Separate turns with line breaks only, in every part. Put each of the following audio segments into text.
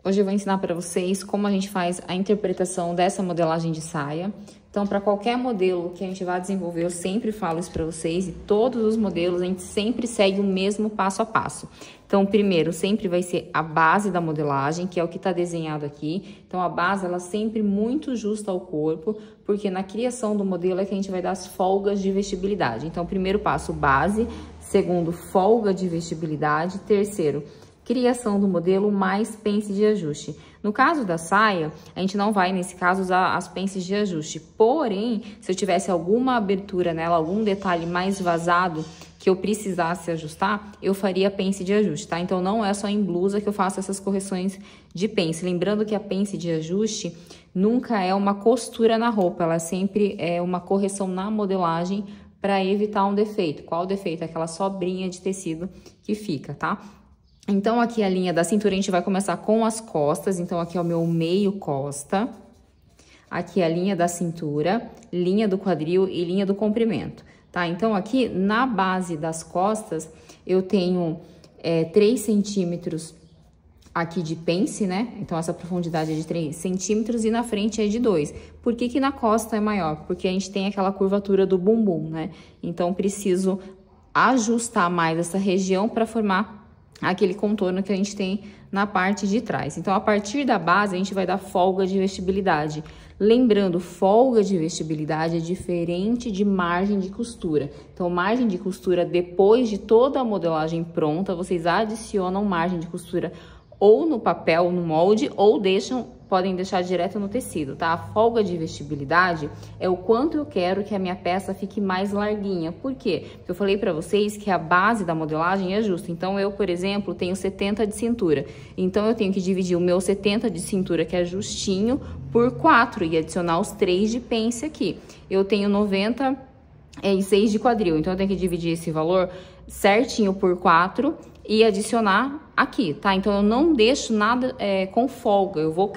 Hoje eu vou ensinar para vocês como a gente faz a interpretação dessa modelagem de saia. Então, para qualquer modelo que a gente vai desenvolver, eu sempre falo isso para vocês, e todos os modelos a gente sempre segue o mesmo passo a passo. Então, primeiro, sempre vai ser a base da modelagem, que é o que está desenhado aqui. Então, a base, ela é sempre muito justa ao corpo, porque na criação do modelo é que a gente vai dar as folgas de vestibilidade. Então, primeiro passo, base. Segundo, folga de vestibilidade. Terceiro, criação do modelo mais pence de ajuste. No caso da saia, a gente não vai, nesse caso, usar as pences de ajuste. Porém, se eu tivesse alguma abertura nela, algum detalhe mais vazado que eu precisasse ajustar, eu faria pence de ajuste, tá? Então, não é só em blusa que eu faço essas correções de pence. Lembrando que a pence de ajuste nunca é uma costura na roupa, ela sempre é uma correção na modelagem para evitar um defeito. Qual o defeito? Aquela sobrinha de tecido que fica, tá? Então, aqui a linha da cintura, a gente vai começar com as costas. Então, aqui é o meu meio costa. Aqui é a linha da cintura, linha do quadril e linha do comprimento, tá? Então, aqui na base das costas, eu tenho 3 centímetros aqui de pence, né? Então, essa profundidade é de 3 centímetros e na frente é de 2. Por que que na costa é maior? Porque a gente tem aquela curvatura do bumbum, né? Então, preciso ajustar mais essa região para formar aquele contorno que a gente tem na parte de trás. Então, a partir da base, a gente vai dar folga de vestibilidade. Lembrando, folga de vestibilidade é diferente de margem de costura. Então, margem de costura, depois de toda a modelagem pronta, vocês adicionam margem de costura ou no papel, no molde, ou podem deixar direto no tecido, tá? A folga de vestibilidade é o quanto eu quero que a minha peça fique mais larguinha. Por quê? Porque eu falei pra vocês que a base da modelagem é justa. Então, eu, por exemplo, tenho 70 de cintura. Então, eu tenho que dividir o meu 70 de cintura, que é justinho, por 4 e adicionar os 3 de pence aqui. Eu tenho 96 de quadril, então eu tenho que dividir esse valor certinho por 4 e adicionar aqui, tá? Então, eu não deixo nada com folga, eu vou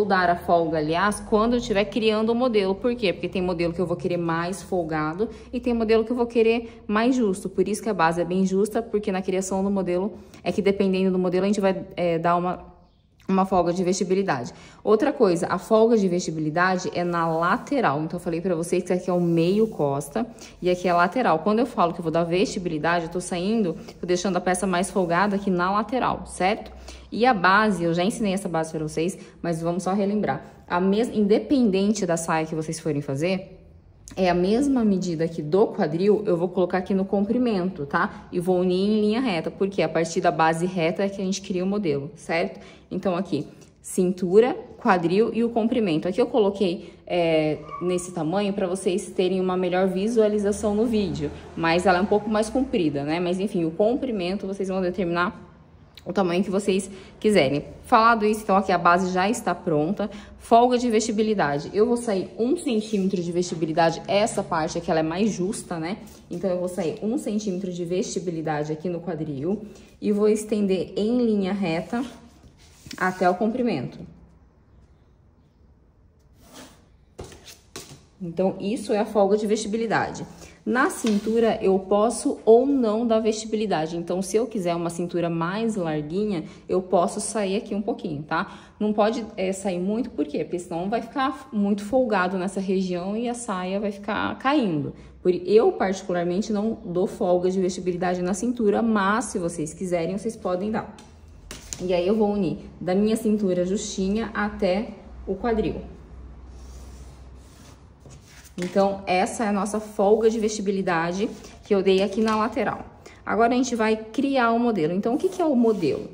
dar a folga, aliás, quando eu estiver criando o modelo. Por quê? Porque tem modelo que eu vou querer mais folgado e tem modelo que eu vou querer mais justo. Por isso que a base é bem justa, porque na criação do modelo, é que dependendo do modelo, a gente vai dar uma folga de vestibilidade. Outra coisa, a folga de vestibilidade é na lateral. Então, eu falei pra vocês que aqui é o meio costa e aqui é a lateral. Quando eu falo que eu vou dar vestibilidade, eu tô deixando a peça mais folgada aqui na lateral, certo? E a base, eu já ensinei essa base pra vocês, mas vamos só relembrar. Independente da saia que vocês forem fazer, é a mesma medida aqui do quadril, eu vou colocar aqui no comprimento, tá? E vou unir em linha reta, porque a partir da base reta é que a gente cria o modelo, certo? Então, aqui, cintura, quadril e o comprimento. Aqui eu coloquei nesse tamanho para vocês terem uma melhor visualização no vídeo, mas ela é um pouco mais comprida, né? Mas, enfim, o comprimento vocês vão determinar o tamanho que vocês quiserem. Falado isso, então aqui a base já está pronta. Folga de vestibilidade. Eu vou sair 1 centímetro de vestibilidade. Essa parte aqui, ela é mais justa, né? Então, eu vou sair 1 centímetro de vestibilidade aqui no quadril e vou estender em linha reta até o comprimento. Então, isso é a folga de vestibilidade. Na cintura, eu posso ou não dar vestibilidade. Então, se eu quiser uma cintura mais larguinha, eu posso sair aqui um pouquinho, tá? Não pode sair muito, por quê? Porque senão vai ficar muito folgado nessa região e a saia vai ficar caindo. Eu, particularmente, não dou folga de vestibilidade na cintura, mas se vocês quiserem, vocês podem dar. E aí, eu vou unir da minha cintura justinha até o quadril. Então, essa é a nossa folga de vestibilidade que eu dei aqui na lateral. Agora, a gente vai criar o modelo. Então, o que que é o modelo?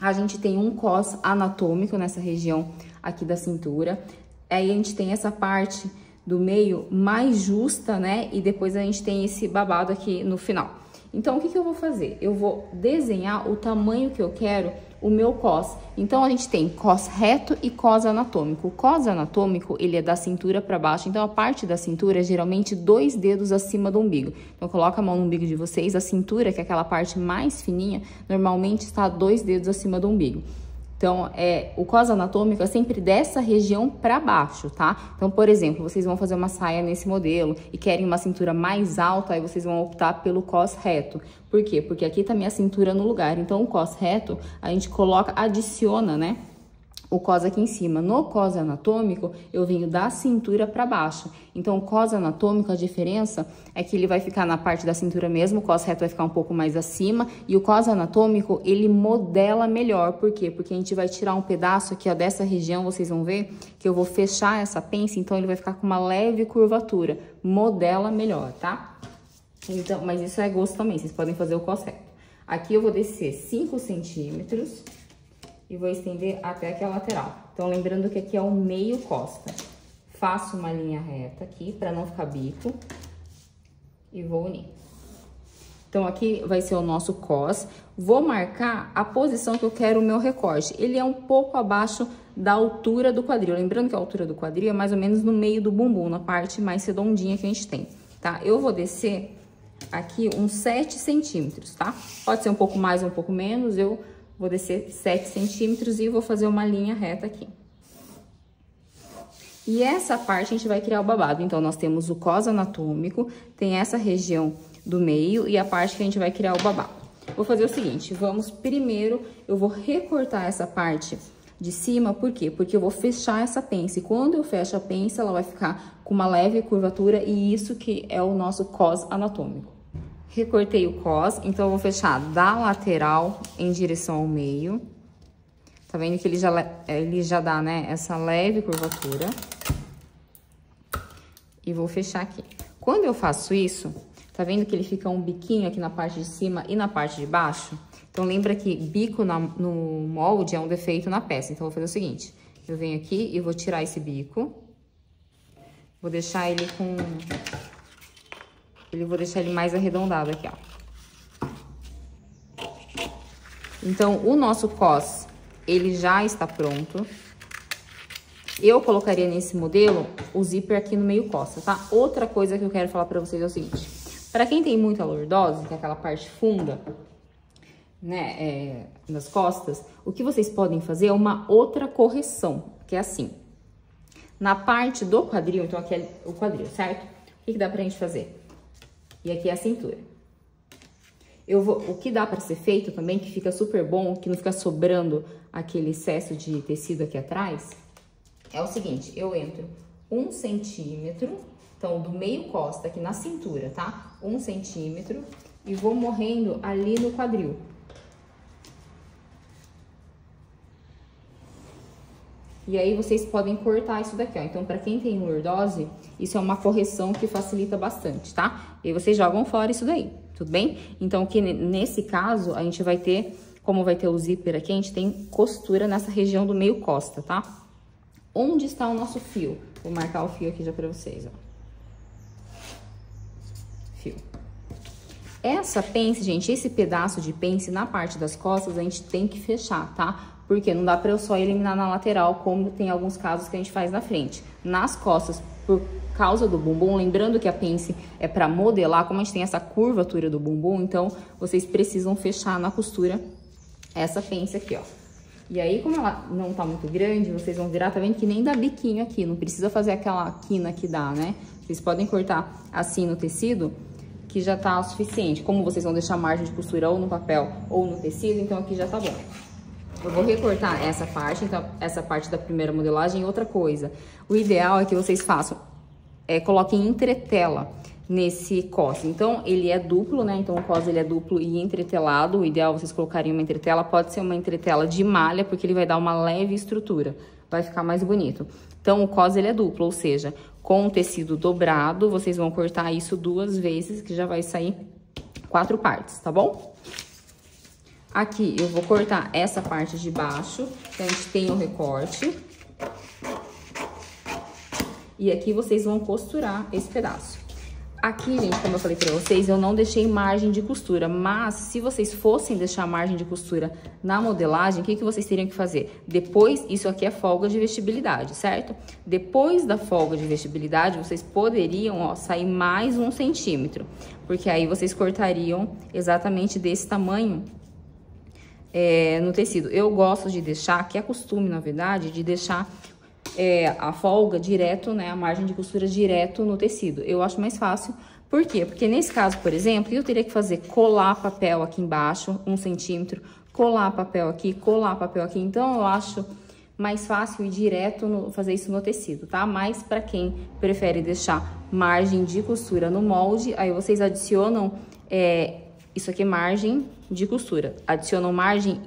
A gente tem um cos anatômico nessa região aqui da cintura. Aí, a gente tem essa parte do meio mais justa, né? E depois a gente tem esse babado aqui no final. Então, o que que eu vou fazer? Eu vou desenhar o tamanho que eu quero, o meu cos. Então, a gente tem cos reto e cos anatômico. O cos anatômico, ele é da cintura para baixo. Então, a parte da cintura é geralmente 2 dedos acima do umbigo. Então, coloca a mão no umbigo de vocês. A cintura, que é aquela parte mais fininha, normalmente está 2 dedos acima do umbigo. Então, o cos anatômico é sempre dessa região para baixo, tá? Então, por exemplo, vocês vão fazer uma saia nesse modelo e querem uma cintura mais alta, aí vocês vão optar pelo cos reto. Por quê? Porque aqui tá minha cintura no lugar. Então, o cos reto, a gente adiciona, né? O cos aqui em cima. No cos anatômico, eu venho da cintura para baixo. Então, o cos anatômico, a diferença é que ele vai ficar na parte da cintura mesmo, o cos reto vai ficar um pouco mais acima, e o cos anatômico, ele modela melhor. Por quê? Porque a gente vai tirar um pedaço aqui, ó, dessa região, vocês vão ver que eu vou fechar essa pence, então ele vai ficar com uma leve curvatura. Modela melhor, tá? Então, mas isso é gosto também, vocês podem fazer o cos reto. Aqui eu vou descer 5 centímetros. E vou estender até aqui a lateral. Então, lembrando que aqui é o meio costa. Faço uma linha reta aqui, para não ficar bico. E vou unir. Então, aqui vai ser o nosso cos. Vou marcar a posição que eu quero o meu recorte. Ele é um pouco abaixo da altura do quadril. Lembrando que a altura do quadril é mais ou menos no meio do bumbum, na parte mais redondinha que a gente tem, tá? Eu vou descer aqui uns 7 centímetros, tá? Pode ser um pouco mais ou um pouco menos, eu vou descer 7 centímetros e vou fazer uma linha reta aqui. E essa parte a gente vai criar o babado. Então, nós temos o cos anatômico, tem essa região do meio e a parte que a gente vai criar o babado. Vou fazer o seguinte, primeiro, eu vou recortar essa parte de cima, por quê? Porque eu vou fechar essa pence. Quando eu fecho a pence, ela vai ficar com uma leve curvatura e isso que é o nosso cos anatômico. Recortei o cos, então eu vou fechar da lateral em direção ao meio. Tá vendo que ele já dá, né, essa leve curvatura. E vou fechar aqui. Quando eu faço isso, tá vendo que ele fica um biquinho aqui na parte de cima e na parte de baixo? Então, lembra que bico no molde é um defeito na peça. Então, eu vou fazer o seguinte, eu venho aqui e vou tirar esse bico. Vou deixar ele vou deixar ele mais arredondado aqui, ó. Então, o nosso cos, ele já está pronto. Eu colocaria nesse modelo o zíper aqui no meio costa, tá? Outra coisa que eu quero falar pra vocês é o seguinte. Pra quem tem muita lordose, que é aquela parte funda, né, das costas, o que vocês podem fazer é uma outra correção, que é assim. Na parte do quadril, então aqui é o quadril, certo? O que dá pra gente fazer? E aqui é a cintura. O que dá pra ser feito também, que fica super bom, que não fica sobrando aquele excesso de tecido aqui atrás, é o seguinte, eu entro 1 centímetro, então do meio costa aqui na cintura, tá? 1 centímetro e vou morrendo ali no quadril. E aí, vocês podem cortar isso daqui, ó. Então, pra quem tem lordose, isso é uma correção que facilita bastante, tá? E aí, vocês jogam fora isso daí, tudo bem? Então, que nesse caso, a gente vai ter, como vai ter o zíper aqui, a gente tem costura nessa região do meio costa, tá? Onde está o nosso fio? Vou marcar o fio aqui já pra vocês, ó. Fio. Essa pence, gente, esse pedaço de pence na parte das costas, a gente tem que fechar, tá? Porque não dá pra eu só eliminar na lateral, como tem alguns casos que a gente faz na frente. Nas costas, por causa do bumbum, lembrando que a pence é pra modelar, como a gente tem essa curvatura do bumbum, então vocês precisam fechar na costura essa pence aqui, ó. E aí, como ela não tá muito grande, vocês vão virar, tá vendo que nem dá biquinho aqui, não precisa fazer aquela quina que dá, né? Vocês podem cortar assim no tecido, que já tá o suficiente. Como vocês vão deixar margem de costura ou no papel ou no tecido, então aqui já tá bom. Eu vou recortar essa parte, então, essa parte da primeira modelagem. Outra coisa, o ideal é que vocês façam, coloquem entretela nesse cos. Então, ele é duplo, né? Então, o cos ele é duplo e entretelado. O ideal é vocês colocarem uma entretela. Pode ser uma entretela de malha, porque ele vai dar uma leve estrutura. Vai ficar mais bonito. Então, o cos ele é duplo, ou seja, com o tecido dobrado, vocês vão cortar isso 2 vezes, que já vai sair 4 partes, tá bom? Aqui, eu vou cortar essa parte de baixo, que a gente tem o recorte. E aqui, vocês vão costurar esse pedaço. Aqui, gente, como eu falei pra vocês, eu não deixei margem de costura. Mas, se vocês fossem deixar margem de costura na modelagem, o que vocês teriam que fazer? Depois, isso aqui é folga de vestibilidade, certo? Depois da folga de vestibilidade, vocês poderiam, ó, sair mais 1 centímetro. Porque aí, vocês cortariam exatamente desse tamanho. no tecido. Eu gosto de deixar, que é costume, na verdade, de deixar a folga direto, né, a margem de costura direto no tecido. Eu acho mais fácil. Por quê? Porque nesse caso, por exemplo, eu teria que fazer colar papel aqui embaixo, 1 centímetro, colar papel aqui. Então, eu acho mais fácil ir direto fazer isso no tecido, tá? Mas para quem prefere deixar margem de costura no molde, aí vocês adicionam, isso aqui é margem de costura. Adicionam margem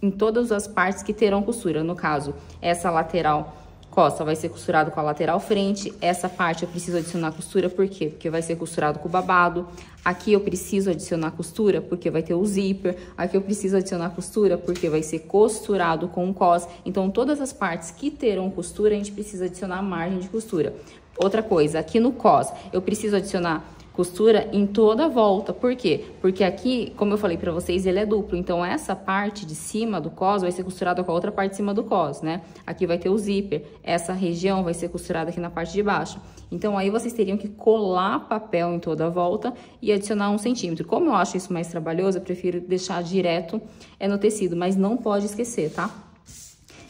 em todas as partes que terão costura. No caso, essa lateral costa vai ser costurado com a lateral frente. Essa parte eu preciso adicionar costura, por quê? Porque vai ser costurado com o babado. Aqui eu preciso adicionar costura, porque vai ter o zíper. Aqui eu preciso adicionar costura, porque vai ser costurado com o cos. Então, todas as partes que terão costura, a gente precisa adicionar margem de costura. Outra coisa, aqui no cos, eu preciso adicionar costura em toda a volta. Por quê? Porque aqui, como eu falei pra vocês, ele é duplo. Então, essa parte de cima do cos vai ser costurada com a outra parte de cima do cos, né? Aqui vai ter o zíper. Essa região vai ser costurada aqui na parte de baixo. Então, aí vocês teriam que colar papel em toda a volta e adicionar 1 centímetro. Como eu acho isso mais trabalhoso, eu prefiro deixar direto no tecido. Mas não pode esquecer, tá?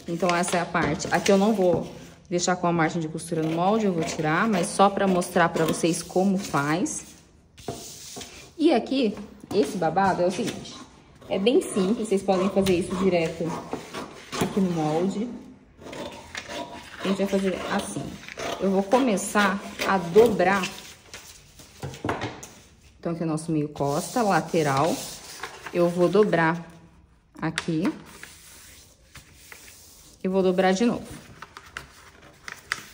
Então, essa é a parte. Aqui eu não vou deixar com a margem de costura no molde, eu vou tirar, mas só pra mostrar pra vocês como faz. E aqui, esse babado é o seguinte, é bem simples, vocês podem fazer isso direto aqui no molde. A gente vai fazer assim, eu vou começar a dobrar. Então, aqui é o nosso meio costa, lateral, eu vou dobrar aqui e vou dobrar de novo.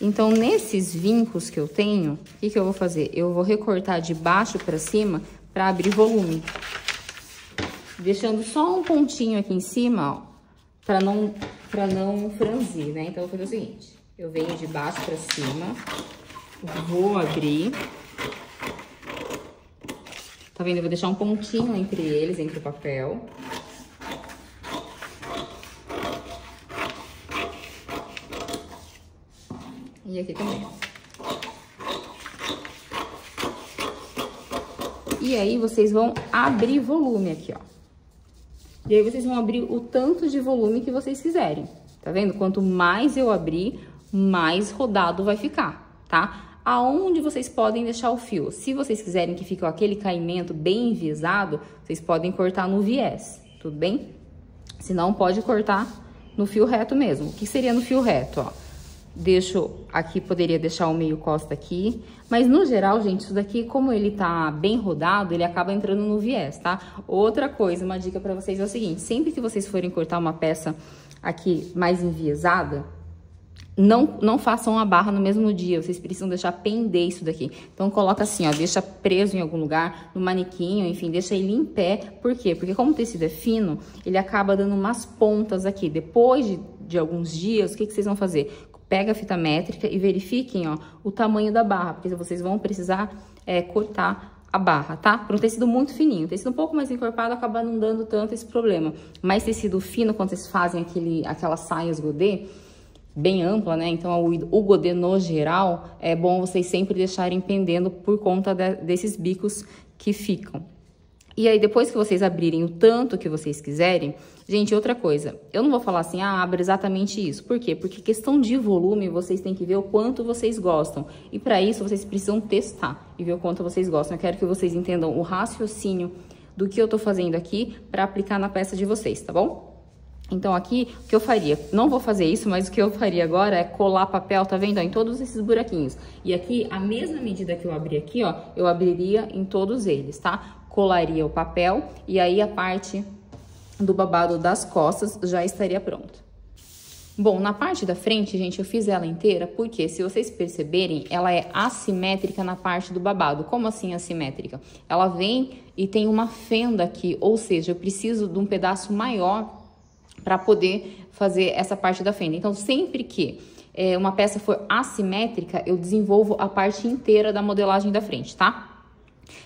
Então, nesses vincos que eu tenho, o que eu vou fazer? Eu vou recortar de baixo pra cima pra abrir volume. Deixando só um pontinho aqui em cima, ó, pra não franzir, né? Então, eu vou fazer o seguinte. Eu venho de baixo pra cima, vou abrir. Tá vendo? Eu vou deixar um pontinho entre eles, entre o papel. E aqui também. E aí, vocês vão abrir volume aqui, ó. E aí, vocês vão abrir o tanto de volume que vocês quiserem. Tá vendo? Quanto mais eu abrir, mais rodado vai ficar, tá? Aonde vocês podem deixar o fio? Se vocês quiserem que fique aquele caimento bem enviesado, vocês podem cortar no viés, tudo bem? Se não, pode cortar no fio reto mesmo. O que seria no fio reto, ó? Deixo aqui, poderia deixar o meio costa aqui, mas no geral, gente, isso daqui, como ele tá bem rodado, ele acaba entrando no viés, tá? Outra coisa, uma dica pra vocês é o seguinte, sempre que vocês forem cortar uma peça aqui mais enviesada, não façam a barra no mesmo dia, vocês precisam deixar pender isso daqui. Então, coloca assim, ó, deixa preso em algum lugar, no manequim, enfim, deixa ele em pé. Por quê? Porque como o tecido é fino, ele acaba dando umas pontas aqui. Depois de alguns dias, o que vocês vão fazer? Pega a fita métrica e verifiquem, ó, o tamanho da barra, porque vocês vão precisar cortar a barra, tá? Para um tecido muito fininho. Tecido um pouco mais encorpado acaba não dando tanto esse problema. Mas tecido fino, quando vocês fazem aquelas saias godê, bem ampla, né? Então, o godê no geral, é bom vocês sempre deixarem pendendo por conta desses bicos que ficam. E aí, depois que vocês abrirem o tanto que vocês quiserem... Gente, outra coisa, eu não vou falar assim, abra exatamente isso. Por quê? Porque questão de volume, vocês têm que ver o quanto vocês gostam. E para isso, vocês precisam testar e ver o quanto vocês gostam. Eu quero que vocês entendam o raciocínio do que eu tô fazendo aqui para aplicar na peça de vocês, tá bom? Então, aqui, o que eu faria? Não vou fazer isso, mas o que eu faria agora é colar papel, tá vendo? Ó, em todos esses buraquinhos. E aqui, a mesma medida que eu abri aqui, ó, eu abriria em todos eles, tá? Colaria o papel e aí a parte do babado das costas já estaria pronta. Bom, na parte da frente, gente, eu fiz ela inteira porque, se vocês perceberem, ela é assimétrica na parte do babado. Como assim assimétrica? Ela vem e tem uma fenda aqui, ou seja, eu preciso de um pedaço maior para poder fazer essa parte da fenda. Então, sempre que uma peça for assimétrica, eu desenvolvo a parte inteira da modelagem da frente, tá?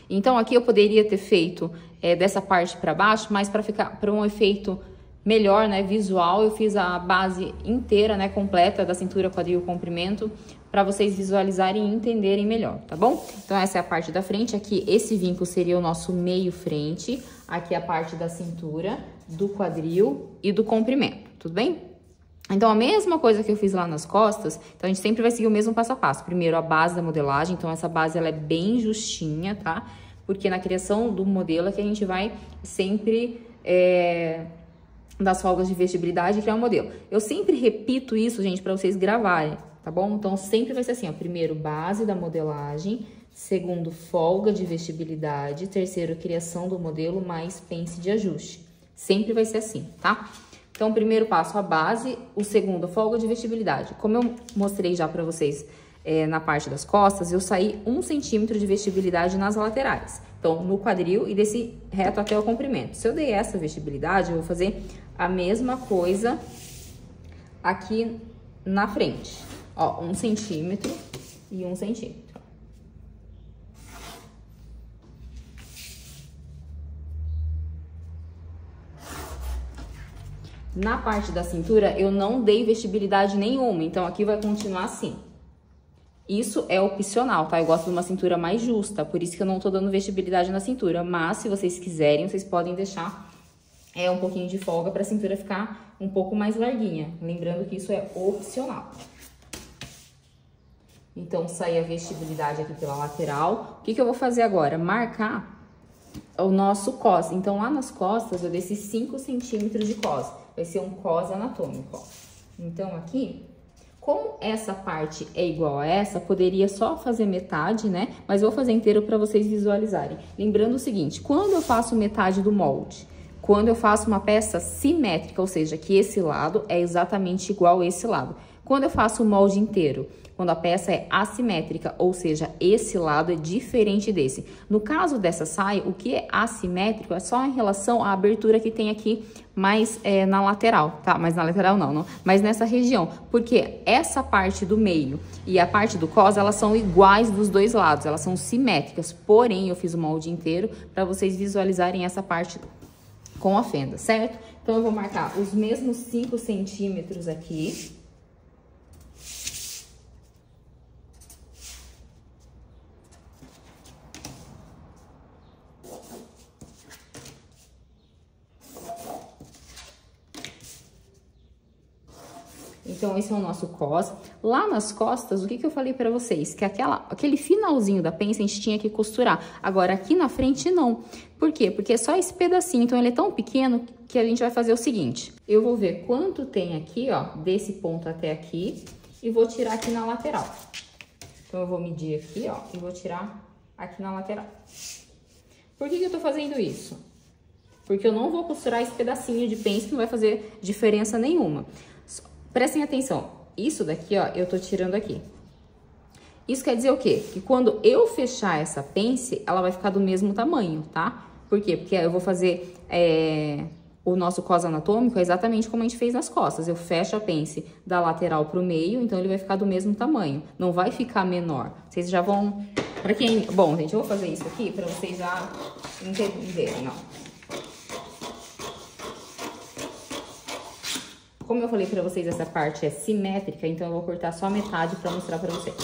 Então, aqui eu poderia ter feito dessa parte para baixo, mas para um efeito melhor, né, visual, eu fiz a base inteira, né, completa da cintura, quadril, comprimento, para vocês visualizarem e entenderem melhor, tá bom? Então, essa é a parte da frente. Aqui, esse vinco seria o nosso meio frente. Aqui, a parte da cintura, do quadril e do comprimento, tudo bem? Então, a mesma coisa que eu fiz lá nas costas, então a gente sempre vai seguir o mesmo passo a passo. Primeiro, a base da modelagem, então essa base ela é bem justinha, tá? Porque na criação do modelo é que a gente vai sempre das folgas de vestibilidade criar um modelo. Eu sempre repito isso, gente, para vocês gravarem, tá bom? Então, sempre vai ser assim, ó, primeiro, base da modelagem, segundo, folga de vestibilidade, terceiro, criação do modelo, mais pence de ajuste. Sempre vai ser assim, tá? Então, o primeiro passo, a base, o segundo, folga de vestibilidade. Como eu mostrei já pra vocês na parte das costas, eu saí 1 centímetro de vestibilidade nas laterais. Então, no quadril e desci reto até o comprimento. Se eu dei essa vestibilidade, eu vou fazer a mesma coisa aqui na frente. Ó, 1 centímetro e 1 centímetro. Na parte da cintura, eu não dei vestibilidade nenhuma, então aqui vai continuar assim. Isso é opcional, tá? Eu gosto de uma cintura mais justa, por isso que eu não tô dando vestibilidade na cintura. Mas, se vocês quiserem, vocês podem deixar um pouquinho de folga pra cintura ficar um pouco mais larguinha. Lembrando que isso é opcional. Então, saí a vestibilidade aqui pela lateral. O que eu vou fazer agora? Marcar o nosso cos. Então, lá nas costas, eu desci 5 centímetros de cos. Vai ser um cos anatômico, ó. Então, aqui, como essa parte é igual a essa, poderia só fazer metade, né? Mas eu vou fazer inteiro para vocês visualizarem. Lembrando o seguinte, quando eu faço metade do molde, quando eu faço uma peça simétrica, ou seja, que esse lado é exatamente igual a esse lado. Quando eu faço o molde inteiro, quando a peça é assimétrica, ou seja, esse lado é diferente desse. No caso dessa saia, o que é assimétrico é só em relação à abertura que tem aqui mais na lateral, tá? Mas na lateral não, mas nessa região. Porque essa parte do meio e a parte do cos, elas são iguais dos dois lados, elas são simétricas. Porém, eu fiz o molde inteiro para vocês visualizarem essa parte com a fenda, certo? Então, eu vou marcar os mesmos 5 centímetros aqui. Então, esse é o nosso cos. Lá nas costas, o que eu falei pra vocês? Que aquele finalzinho da pence a gente tinha que costurar. Agora, aqui na frente, não. Por quê? Porque é só esse pedacinho. Então, ele é tão pequeno que a gente vai fazer o seguinte. Eu vou ver quanto tem aqui, ó, desse ponto até aqui. E vou tirar aqui na lateral. Então, eu vou medir aqui, ó, e vou tirar aqui na lateral. Por que eu tô fazendo isso? Porque eu não vou costurar esse pedacinho de pence, que não vai fazer diferença nenhuma. Prestem atenção, isso daqui, ó, eu tô tirando aqui. Isso quer dizer o quê? Que quando eu fechar essa pence, ela vai ficar do mesmo tamanho, tá? Por quê? Porque eu vou fazer o nosso cos anatômico exatamente como a gente fez nas costas. Eu fecho a pence da lateral pro meio, então ele vai ficar do mesmo tamanho. Não vai ficar menor. Vocês já vão... Pra quem... Bom, gente, eu vou fazer isso aqui pra vocês já entenderem, ó. Como eu falei pra vocês, essa parte é simétrica, então eu vou cortar só metade pra mostrar pra vocês.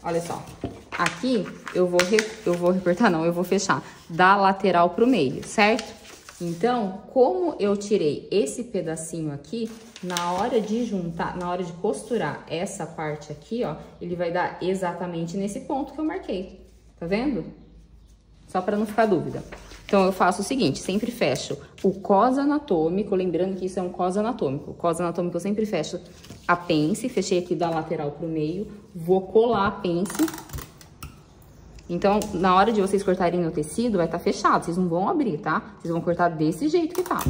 Olha só. Aqui, eu vou recortar, não, eu vou fechar da lateral pro meio, certo? Então, como eu tirei esse pedacinho aqui, na hora de juntar, na hora de costurar essa parte aqui, ó, ele vai dar exatamente nesse ponto que eu marquei. Tá vendo? Só pra não ficar dúvida. Então, eu faço o seguinte, sempre fecho o cos anatômico, lembrando que isso é um cos anatômico. O cos anatômico eu sempre fecho a pence, fechei aqui da lateral pro meio, vou colar a pence. Então, na hora de vocês cortarem o tecido, vai estar fechado, vocês não vão abrir, tá? Vocês vão cortar desse jeito que tá.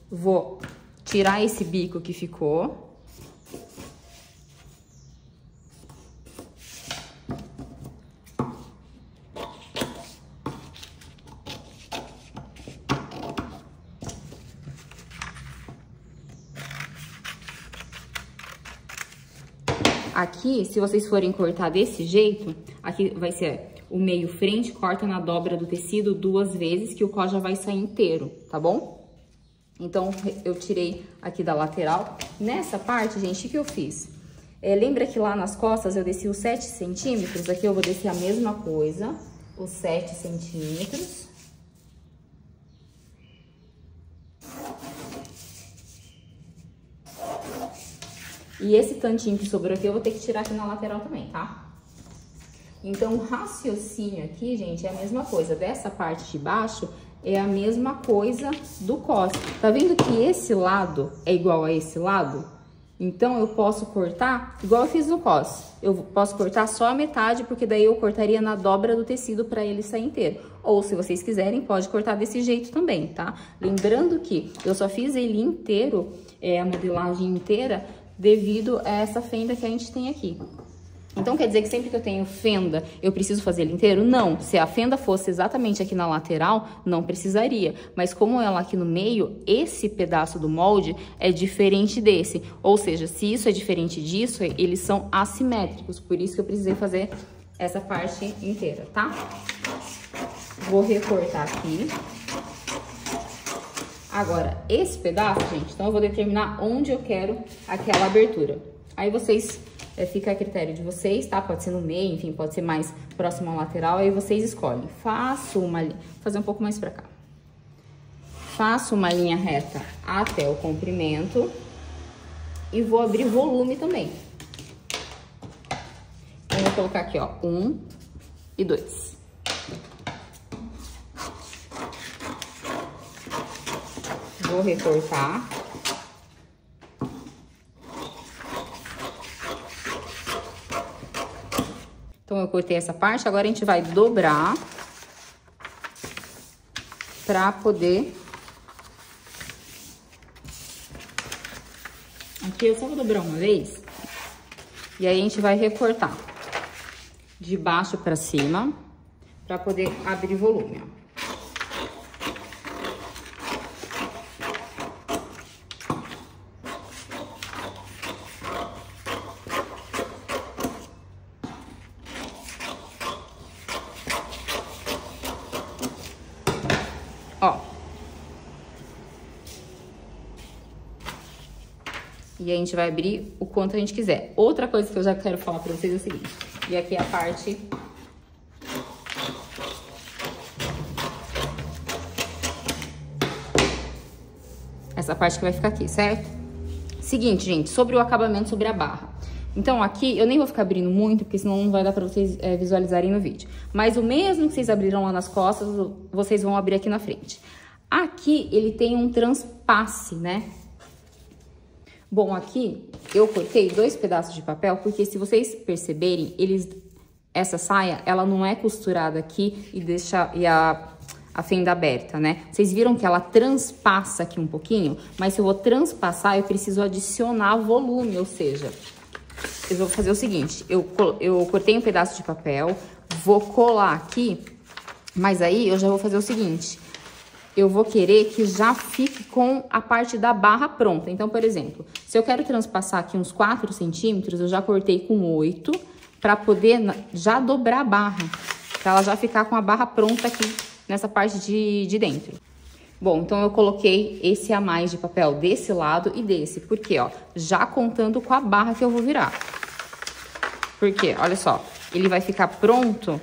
Vou tirar esse bico que ficou. Aqui, se vocês forem cortar desse jeito, aqui vai ser o meio frente, corta na dobra do tecido 2 vezes, que o cos já vai sair inteiro, tá bom? Então, eu tirei aqui da lateral. Nessa parte, gente, o que eu fiz? Lembra que lá nas costas eu desci os 7 centímetros? Aqui eu vou descer a mesma coisa, os 7 centímetros. E esse tantinho que sobrou aqui eu vou ter que tirar aqui na lateral também, tá? Então, o raciocínio aqui, gente, é a mesma coisa. Dessa parte de baixo é a mesma coisa do cos. Tá vendo que esse lado é igual a esse lado? Então, eu posso cortar igual eu fiz no cos. Eu posso cortar só a metade, porque daí eu cortaria na dobra do tecido para ele sair inteiro. Ou, se vocês quiserem, pode cortar desse jeito também, tá? Lembrando que eu só fiz ele inteiro, a modelagem inteira, devido a essa fenda que a gente tem aqui. Então, quer dizer que sempre que eu tenho fenda, eu preciso fazer ele inteiro? Não. Se a fenda fosse exatamente aqui na lateral, não precisaria. Mas como ela aqui no meio, esse pedaço do molde é diferente desse. Ou seja, se isso é diferente disso, eles são assimétricos. Por isso que eu precisei fazer essa parte inteira, tá? Vou recortar aqui. Agora, esse pedaço, gente, então eu vou determinar onde eu quero aquela abertura. Aí vocês... fica a critério de vocês, tá? Pode ser no meio, enfim, pode ser mais próximo à lateral, aí vocês escolhem. Faço uma linha, vou fazer um pouco mais pra cá. Faço uma linha reta até o comprimento e vou abrir volume também. Então, vou colocar aqui, ó, 1 e 2. Vou recortar. Então, eu cortei essa parte, agora a gente vai dobrar pra poder... Aqui eu só vou dobrar uma vez, e aí a gente vai recortar de baixo pra cima, pra poder abrir volume, ó. Ó. E a gente vai abrir o quanto a gente quiser. Outra coisa que eu já quero falar pra vocês é o seguinte. E aqui é a parte... Essa parte que vai ficar aqui, certo? Seguinte, gente, sobre o acabamento, sobre a barra. Então, aqui, eu nem vou ficar abrindo muito, porque senão não vai dar pra vocês visualizarem no vídeo. Mas o mesmo que vocês abriram lá nas costas, vocês vão abrir aqui na frente. Aqui, ele tem um transpasse, né? Bom, aqui, eu cortei 2 pedaços de papel, porque se vocês perceberem, essa saia, ela não é costurada aqui e deixa... a fenda aberta, né? Vocês viram que ela transpassa aqui um pouquinho? Mas se eu vou transpassar, eu preciso adicionar volume, ou seja... Eu vou fazer o seguinte, eu cortei um pedaço de papel, vou colar aqui, mas aí eu já vou fazer o seguinte, eu vou querer que já fique com a parte da barra pronta. Então, por exemplo, se eu quero transpassar aqui uns 4 centímetros, eu já cortei com 8, para poder já dobrar a barra, para ela já ficar com a barra pronta aqui nessa parte de dentro. Bom, então eu coloquei esse a mais de papel desse lado e desse. Por quê? Ó, já contando com a barra que eu vou virar. Porque, olha só, ele vai ficar pronto.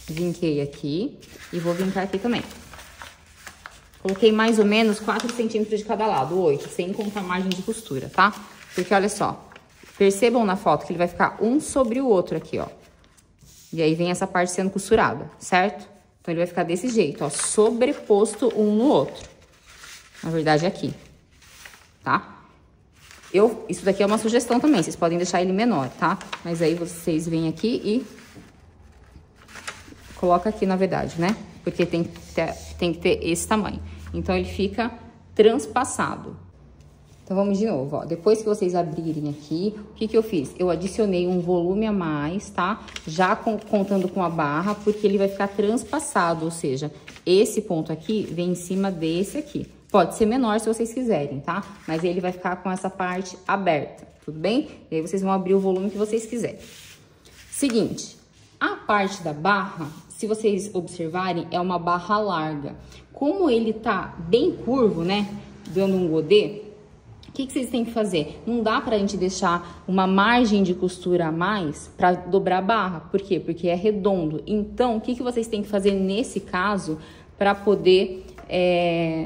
Vinquei aqui e vou vincar aqui também. Coloquei mais ou menos 4 centímetros de cada lado, 8, sem contar a margem de costura, tá? Porque, olha só, percebam na foto que ele vai ficar um sobre o outro aqui, ó. E aí vem essa parte sendo costurada, certo? Então, ele vai ficar desse jeito, ó, sobreposto um no outro. Na verdade, aqui, tá? Isso daqui é uma sugestão também, vocês podem deixar ele menor, tá? Mas aí, vocês vêm aqui e... coloca aqui, na verdade, né? Porque tem que ter esse tamanho. Então, ele fica transpassado. Então, vamos de novo, ó. Depois que vocês abrirem aqui, o que eu fiz? Eu adicionei um volume a mais, tá? Já contando com a barra, porque ele vai ficar transpassado, ou seja, esse ponto aqui vem em cima desse aqui. Pode ser menor se vocês quiserem, tá? Mas ele vai ficar com essa parte aberta, tudo bem? E aí, vocês vão abrir o volume que vocês quiserem. Seguinte, a parte da barra, se vocês observarem, é uma barra larga. Como ele tá bem curvo, né? Dando um godê... O que vocês têm que fazer? Não dá pra gente deixar uma margem de costura a mais pra dobrar a barra. Por quê? Porque é redondo. Então, o que vocês têm que fazer nesse caso pra poder...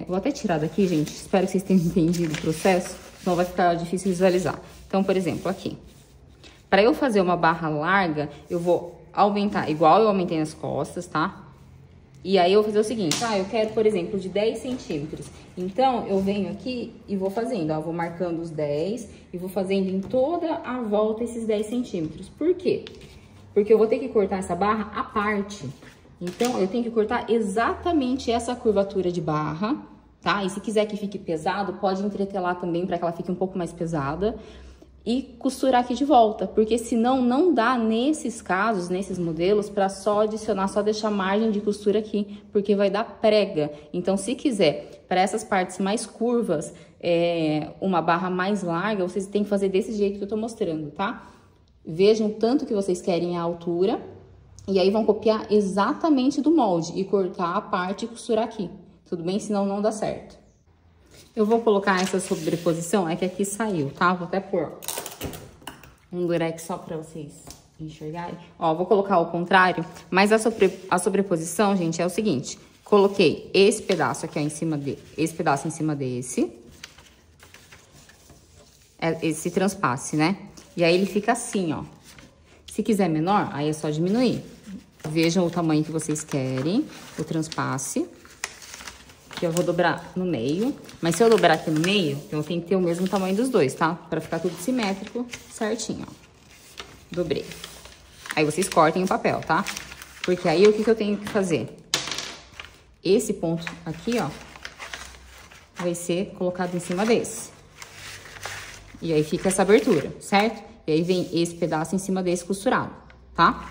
Vou até tirar daqui, gente. Espero que vocês tenham entendido o processo. Senão vai ficar difícil visualizar. Então, por exemplo, aqui. Para eu fazer uma barra larga, eu vou aumentar, igual eu aumentei nas costas, tá? E aí eu vou fazer o seguinte, eu quero, por exemplo, de 10 centímetros. Então, eu venho aqui e vou fazendo, ó, vou marcando os 10 e vou fazendo em toda a volta esses 10 centímetros. Por quê? Porque eu vou ter que cortar essa barra à parte. Então, eu tenho que cortar exatamente essa curvatura de barra, tá? E se quiser que fique pesado, pode entretelar também para que ela fique um pouco mais pesada. E costurar aqui de volta, porque senão não dá nesses casos, nesses modelos, para só adicionar, só deixar margem de costura aqui, porque vai dar prega. Então, se quiser, para essas partes mais curvas, uma barra mais larga, vocês têm que fazer desse jeito que eu tô mostrando, tá? Vejam o tanto que vocês querem a altura, e aí vão copiar exatamente do molde e cortar a parte e costurar aqui, tudo bem? Senão não dá certo. Eu vou colocar essa sobreposição, é que aqui saiu, tá? Vou até pôr um durex só pra vocês enxergarem. Ó, vou colocar ao contrário, mas a sobreposição, gente, é o seguinte. Coloquei esse pedaço aqui, ó, em cima esse pedaço em cima desse. Esse transpasse, né? E aí ele fica assim, ó. Se quiser menor, aí é só diminuir. Vejam o tamanho que vocês querem, o transpasse. Que eu vou dobrar no meio, mas se eu dobrar aqui no meio, então eu tenho que ter o mesmo tamanho dos dois, tá? Pra ficar tudo simétrico, certinho, ó. Dobrei. Aí vocês cortem o papel, tá? Porque aí o que eu tenho que fazer? Esse ponto aqui, ó, vai ser colocado em cima desse. E aí fica essa abertura, certo? E aí vem esse pedaço em cima desse costurado, tá?